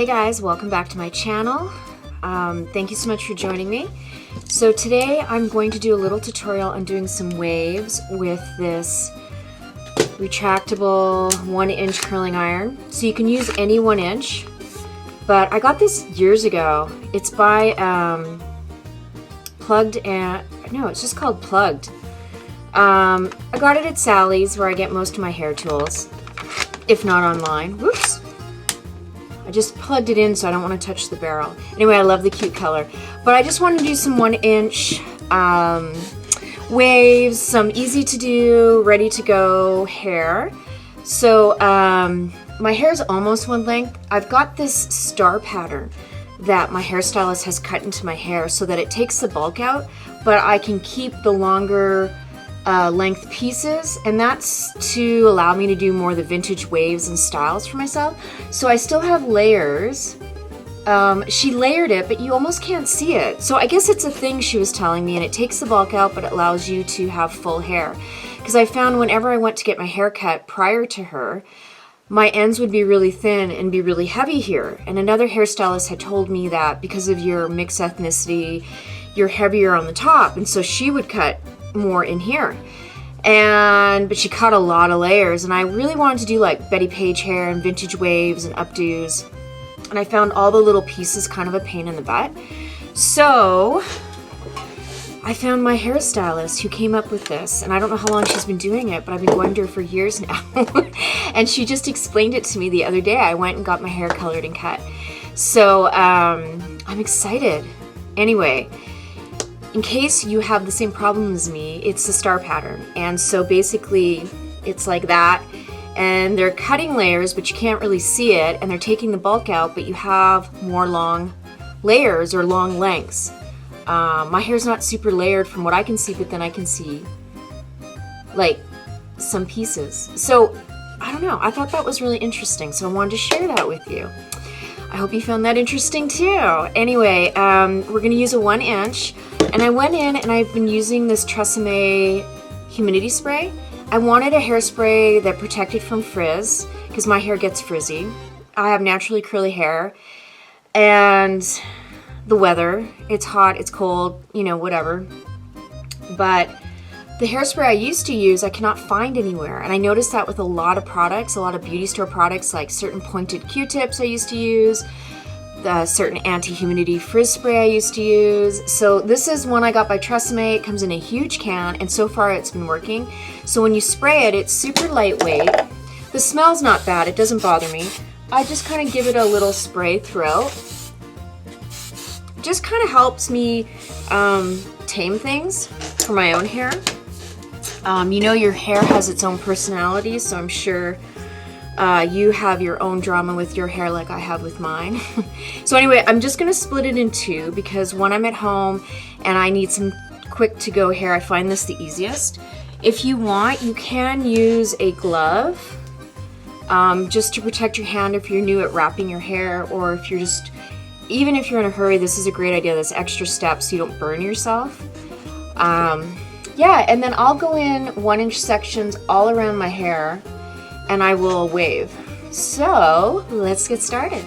Hey guys, welcome back to my channel. Thank you so much for joining me. So today I'm going to do a little tutorial on doing some waves with this retractable 1-inch curling iron. So you can use any 1-inch, but I got this years ago. It's by Plugged and, no, it's just called Plugged. I got it at Sally's where I get most of my hair tools, if not online. Whoops. I just plugged it in so I don't want to touch the barrel. Anyway, I love the cute color. But I just want to do some 1-inch waves, some easy to do, ready to go hair. So my hair is almost one length. I've got this star pattern that my hairstylist has cut into my hair so that it takes the bulk out, but I can keep the longer length pieces, and that's to allow me to do more of the vintage waves and styles for myself. So I still have layers. She layered it, but you almost can't see it. So I guess it's a thing she was telling me, and it takes the bulk out, but it allows you to have full hair. Because I found whenever I went to get my hair cut prior to her, my ends would be really thin and be really heavy here. And another hairstylist had told me that because of your mixed ethnicity, you're heavier on the top, and so she would cut more in here. But she cut a lot of layers, and I really wanted to do like Bettie Page hair and vintage waves and updos, and I found all the little pieces kind of a pain in the butt. So I found my hairstylist who came up with this, and I don't know how long she's been doing it, but I've been going to her for years now. And she just explained it to me the other day. I went and got my hair colored and cut. So I'm excited. Anyway, in case you have the same problem as me, it's the star pattern. And so basically it's like that, and they're cutting layers, but you can't really see it, and they're taking the bulk out, but you have more long layers or long lengths. My hair's not super layered from what I can see, but then I can see like some pieces. So I don't know, I thought that was really interesting, so I wanted to share that with you. I hope you found that interesting too. Anyway, we're gonna use a 1-inch, and I went in and I've been using this Tresemme humidity spray. I wanted a hairspray that protected from frizz, because my hair gets frizzy. I have naturally curly hair, and the weather, it's hot, it's cold, you know, whatever. But the hairspray I used to use, I cannot find anywhere. And I noticed that with a lot of products, a lot of beauty store products, like certain pointed Q-tips I used to use, the certain anti-humidity frizz spray I used to use. So this is one I got by Tresemme. It comes in a huge can, and so far it's been working. So when you spray it, it's super lightweight. The smell's not bad, it doesn't bother me. I just kind of give it a little spray throughout. It just kind of helps me tame things for my own hair. You know, your hair has its own personality, so I'm sure you have your own drama with your hair like I have with mine. So anyway, I'm just gonna split it in two, because when I'm at home and I need some quick to go hair, I find this the easiest. If you want, you can use a glove just to protect your hand if you're new at wrapping your hair, or if you're just, even if you're in a hurry, this is a great idea, this extra step so you don't burn yourself. Yeah, and then I'll go in 1-inch sections all around my hair, and I will wave. So let's get started.